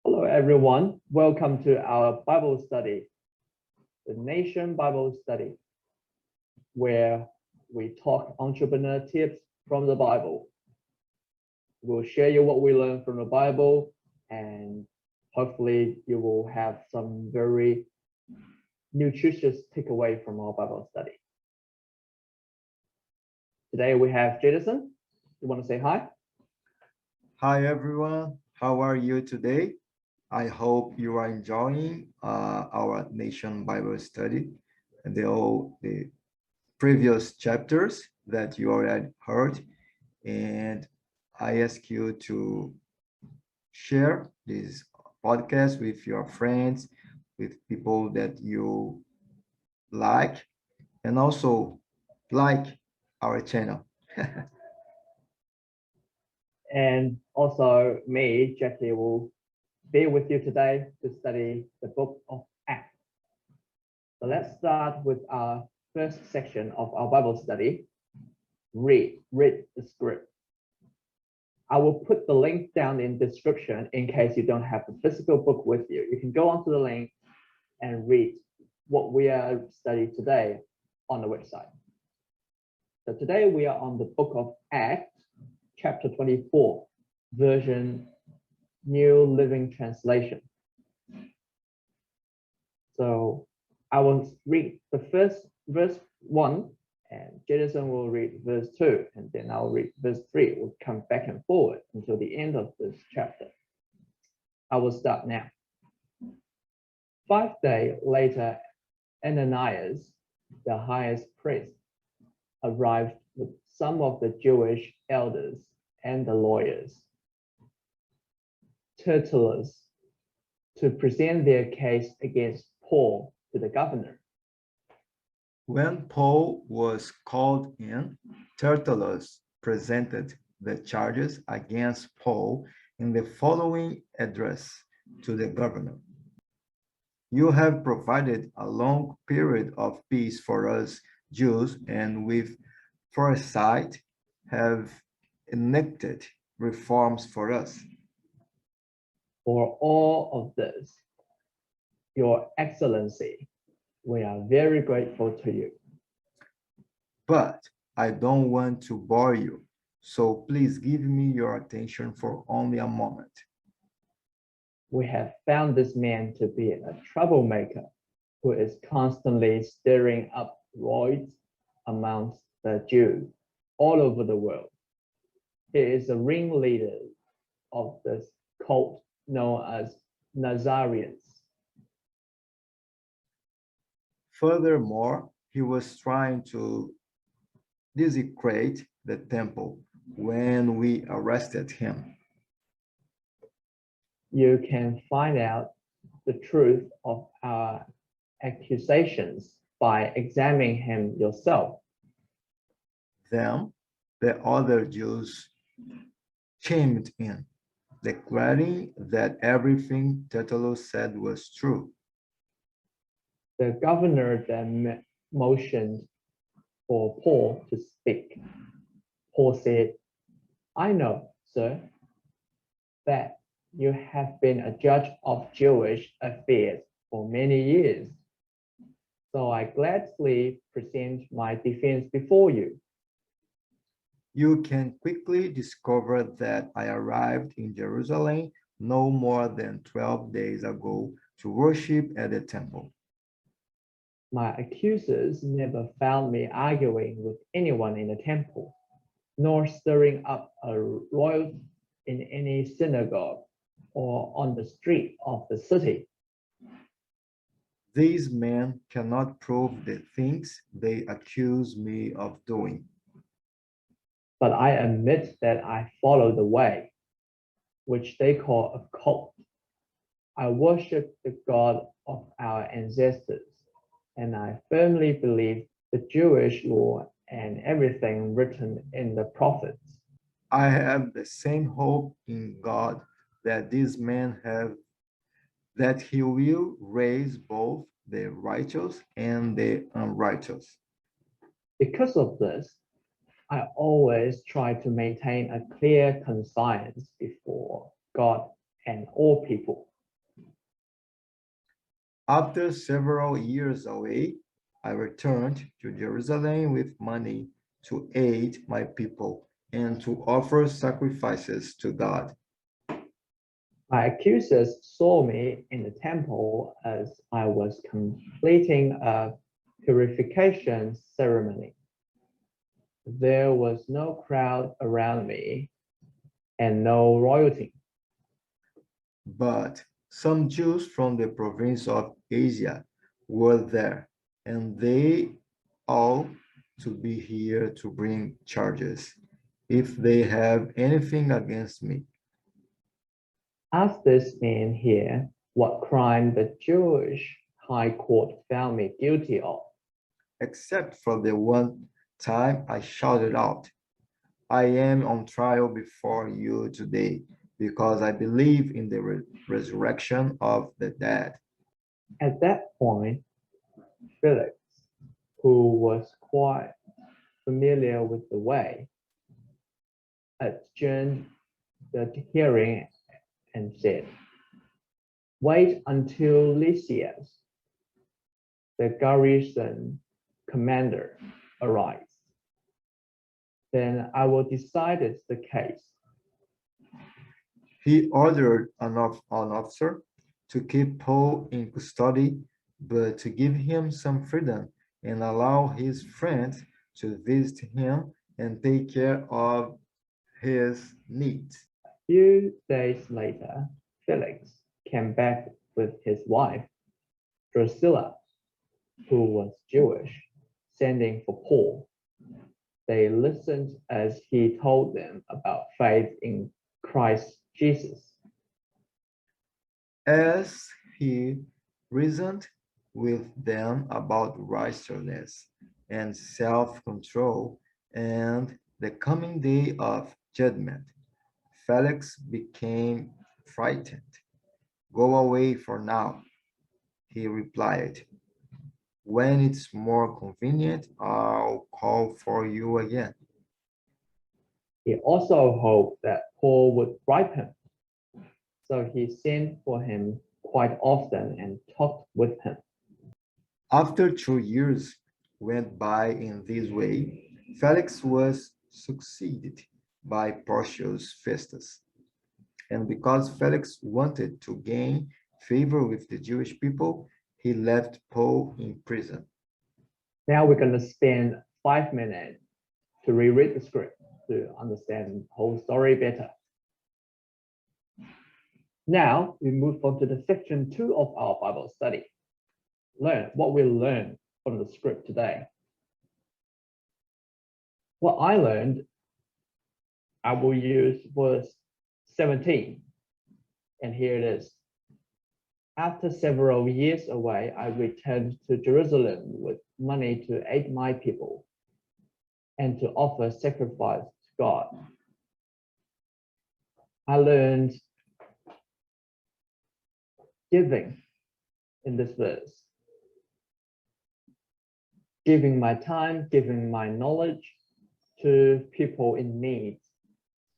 Hello, everyone. Welcome to our Bible study, the Nation Bible Study, where we talk entrepreneur tips from the Bible. We'll share you what we learned from the Bible, and hopefully you will have some very nutritious takeaway from our Bible study. Today we have Jason. You want to say hi? Hi everyone, how are you today? I hope you are enjoying our Nation Bible study and the previous chapters that you already heard. And I ask you to share this podcast with your friends, with people that you like, and also like our channel. And also me, Jacky, will be with you today to study the book of Acts. So let's start with our first section of our Bible study. Read the script. I will put the link down in the description in case you don't have the physical book with you. You can go onto the link and read what we are studying today on the website. So today we are on the book of Acts, chapter 24, version New Living Translation. So I will read the first verse 1, and Jason will read verse 2, and then I'll read verse 3. We'll come back and forward until the end of this chapter. I will start now. 5 days later, Ananias, the highest priest, arrived with some of the Jewish elders and the lawyers, Tertullus, to present their case against Paul to the governor. When Paul was called in, Tertullus presented the charges against Paul in the following address to the governor. You have provided a long period of peace for us Jews, and with foresight have enacted reforms for us. For all of this, Your Excellency, we are very grateful to you. But I don't want to bore you, so please give me your attention for only a moment. We have found this man to be a troublemaker who is constantly stirring up riots amongst the Jews all over the world. He is the ringleader of this cult known as Nazarenes. Furthermore, he was trying to desecrate the temple when we arrested him. You can find out the truth of our accusations by examining him yourself. Then the other Jews chimed in, declaring that everything Tertullus said was true. The governor then motioned for Paul to speak. Paul said, I know, sir, that you have been a judge of Jewish affairs for many years. So I gladly present my defense before you. You can quickly discover that I arrived in Jerusalem no more than 12 days ago to worship at the temple. My accusers never found me arguing with anyone in the temple, nor stirring up a riot in any synagogue or on the street of the city. These men cannot prove the things they accuse me of doing. But I admit that I follow the way, which they call a cult. I worship the God of our ancestors, and I firmly believe the Jewish law and everything written in the prophets. I have the same hope in God that these men have, that he will raise both the righteous and the unrighteous. Because of this, I always try to maintain a clear conscience before God and all people. After several years away, I returned to Jerusalem with money to aid my people and to offer sacrifices to God. My accusers saw me in the temple as I was completing a purification ceremony. There was no crowd around me and no royalty. But some Jews from the province of Asia were there, and they ought to be here to bring charges if they have anything against me. Ask this man here what crime the Jewish High Court found me guilty of. Except for the one time I shouted out, I am on trial before you today because I believe in the resurrection of the dead. At that point, Felix, who was quite familiar with the way, adjourned the hearing and said, wait until Lysias, the garrison commander, arrives. Then I will decide the case. He ordered an officer to keep Paul in custody, but to give him some freedom and allow his friends to visit him and take care of his needs. A few days later, Felix came back with his wife, Drusilla, who was Jewish, sending for Paul. They listened as he told them about faith in Christ Jesus. As he reasoned with them about righteousness and self-control and the coming day of judgment, Felix became frightened. Go away for now, he replied. When it's more convenient, I'll call for you again. He also hoped that Paul would bribe him. So he sent for him quite often and talked with him. After 2 years went by in this way, Felix was succeeded by Porcius Festus. And because Felix wanted to gain favor with the Jewish people, he left Paul in prison. Now we're going to spend 5 minutes to reread the script to understand the whole story better. Now we move on to the section 2 of our Bible study. Learn what we learned from the script today. What I learned, I will use verse 17. And here it is. After several years away, I returned to Jerusalem with money to aid my people and to offer sacrifice to God. I learned giving in this verse. Giving my time, giving my knowledge to people in need.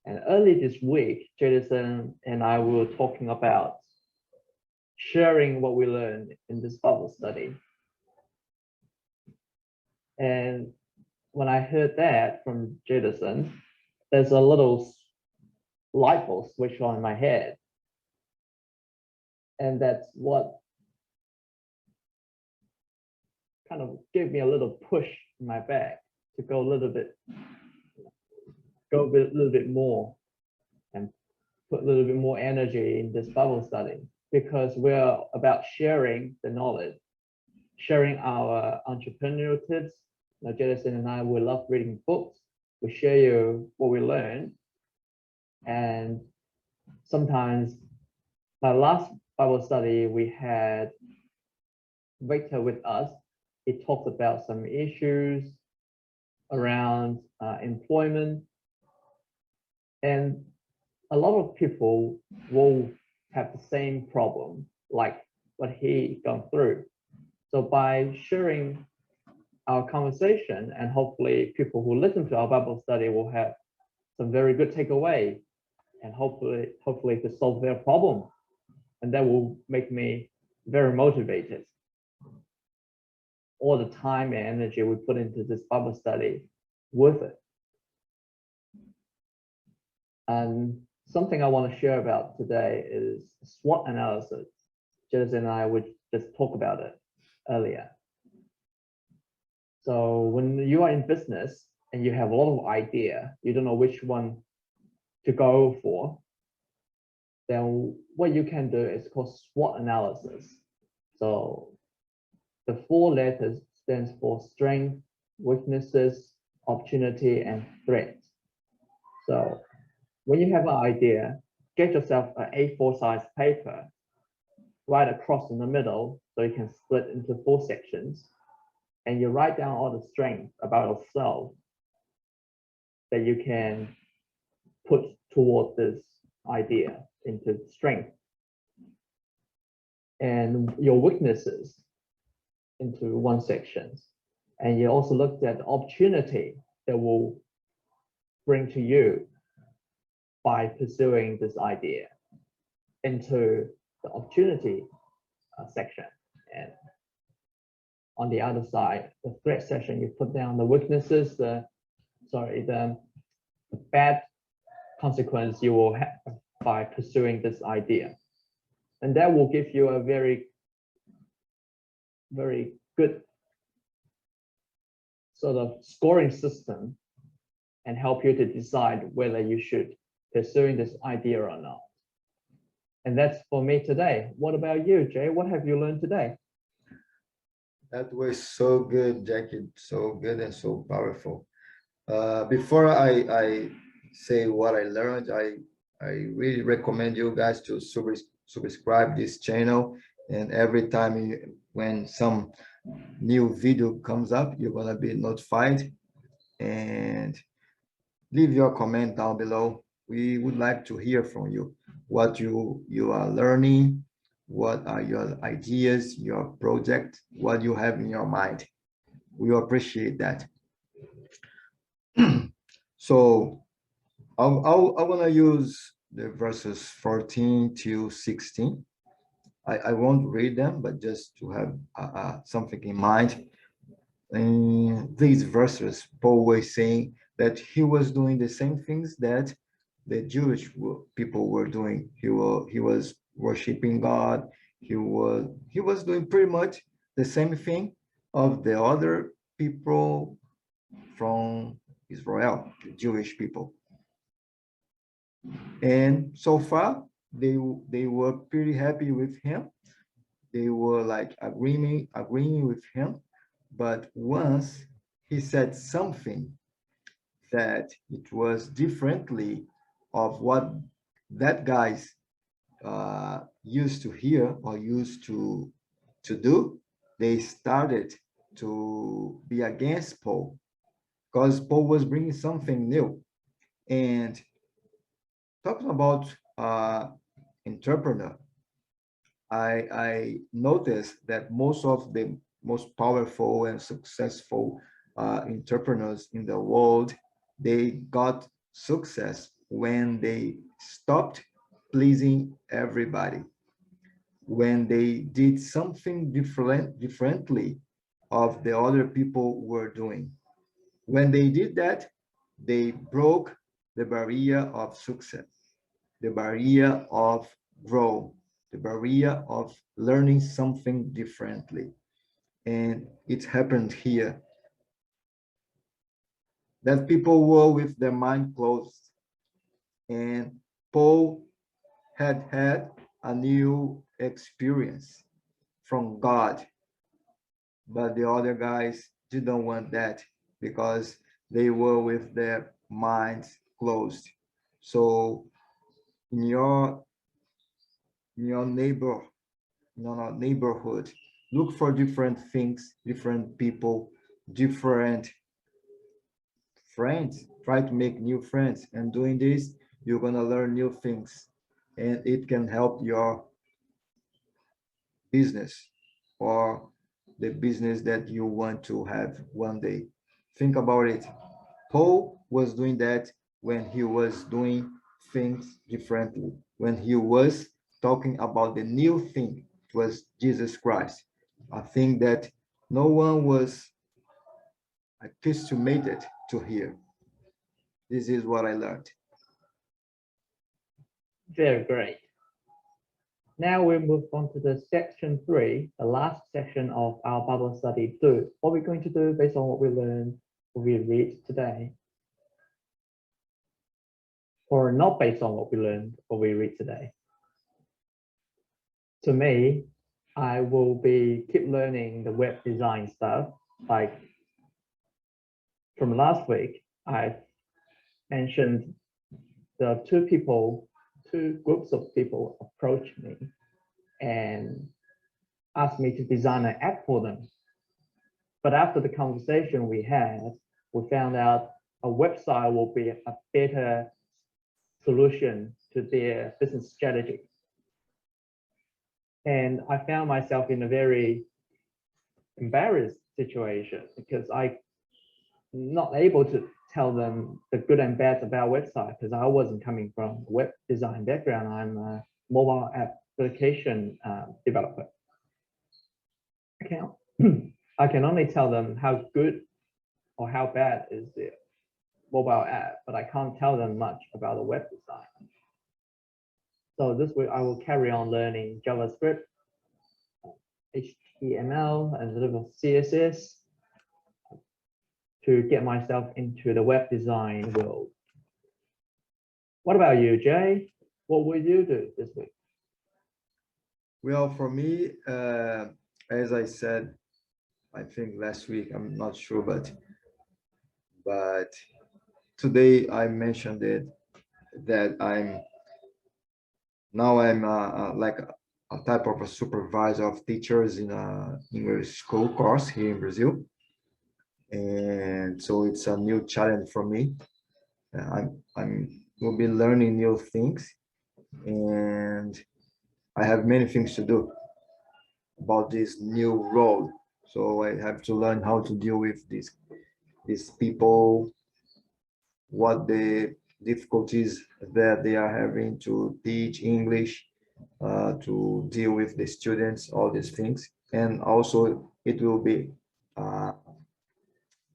And early this week, Jason and I were talking about sharing what we learned in this Bible study. And when I heard that from Jason, there's a little light bulb switch on in my head. And that's what kind of gave me a little push in my back to go a little bit more and put a little bit more energy in this Bible study, because we're about sharing the knowledge, sharing our entrepreneurial tips. Now, Jason and I, we love reading books. We share you what we learned. And sometimes, my last Bible study, we had Victor with us. He talked about some issues around employment. And a lot of people will have the same problem like what he gone through. So by sharing our conversation, and hopefully people who listen to our Bible study will have some very good takeaway, and hopefully to solve their problem. And that will make me very motivated. all the time and energy we put into this Bible study worth it. And something I want to share about today is SWOT analysis. Jez and I would just talk about it earlier. So when you are in business and you have a lot of idea, you don't know which one to go for, then what you can do is called SWOT analysis. So the 4 letters stands for strength, weaknesses, opportunity, and threat. So when you have an idea, get yourself an A4 size paper, right across in the middle, so you can split into 4 sections, and you write down all the strengths about yourself that you can put toward this idea into strength, and your weaknesses into 1 section. And you also looked at the opportunity that will bring to you by pursuing this idea into the opportunity section. And on the other side, the threat section, you put down the weaknesses, the bad consequence you will have by pursuing this idea. And that will give you a very, very good sort of scoring system and help you to decide whether you should pursuing this idea or not. And that's for me today. What about you, Jay? What have you learned today? That was so good, Jackie. So good and so powerful. Before I say what I learned, I really recommend you guys to subscribe this channel. And every time when some new video comes up, you're gonna be notified. And leave your comment down below. We would like to hear from you, what you are learning, what are your ideas, your project, what you have in your mind. We appreciate that. So I want to use the verses 14 to 16. I won't read them, but just to have something in mind. In these verses, Paul was saying that he was doing the same things that the Jewish people were doing. He was worshiping God. He was doing pretty much the same thing of the other people from Israel, the Jewish people. And so far, they were pretty happy with him. They were like agreeing with him. But once he said something that it was differently of what that guys used to hear or used to do, they started to be against Paul, because Paul was bringing something new. And talking about entrepreneur, I noticed that most of the most powerful and successful entrepreneurs in the world, they got success when they stopped pleasing everybody, when they did something differently of the other people were doing. When they did that, they broke the barrier of success, the barrier of growth, the barrier of learning something differently. And it happened here that people were with their mind closed. And Paul had a new experience from God, but the other guys didn't want that because they were with their minds closed. So in your neighborhood, look for different things, different people, different friends. Try to make new friends, and doing this, you're gonna learn new things, and it can help your business or the business that you want to have one day. Think about it. Paul was doing that when he was doing things differently, when he was talking about the new thing. It was Jesus Christ. I think that no one was accustomed to hear. This is what I learned. Very great. Now we move on to the section 3, the last section of our Bible study 2. What we're going to do based on what we learned, what we read today, or not based on what we learned, what we read today. To me, I will keep learning the web design stuff. Like from last week, I mentioned the two groups of people approached me and asked me to design an app for them. But after the conversation we had, we found out a website will be a better solution to their business strategy. And I found myself in a very embarrassed situation because I'm not able to tell them the good and bad about website because I wasn't coming from a web design background. I'm a mobile application developer. I can only tell them how good or how bad is the mobile app, but I can't tell them much about the web design. So this week I will carry on learning JavaScript, HTML, and a little CSS to get myself into the web design world. What about you, Jay? What will you do this week? Well, for me, as I said, I think last week, I'm not sure, but today I mentioned it that I'm like a type of a supervisor of teachers in a English school course here in Brazil. And so it's a new challenge for me. Will be learning new things, and I have many things to do about this new role. So I have to learn how to deal with these people, what the difficulties that they are having to teach English, to deal with the students, all these things. And also it will be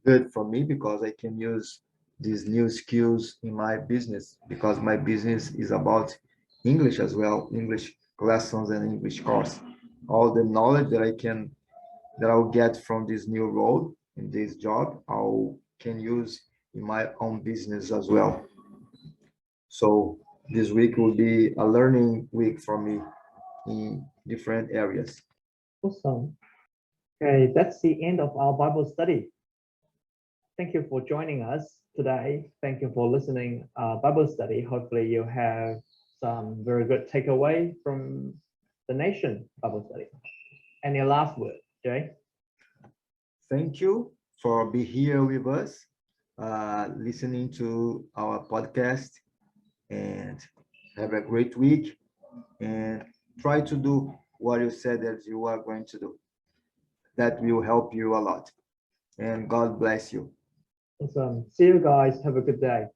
good for me because I can use these new skills in my business, because my business is about English as well, English lessons and English course. All the knowledge that I'll get from this new role in this job, I can use in my own business as well. So this week will be a learning week for me in different areas. Awesome. Okay, that's the end of our Bible study. Thank you for joining us today. Thank you for listening Bible study. Hopefully you have some very good takeaway from the nation Bible study. Any last word, Jay? Thank you for being here with us, listening to our podcast, and have a great week, and try to do what you said that you are going to do. That will help you a lot. And God bless you. Awesome. See you guys. Have a good day.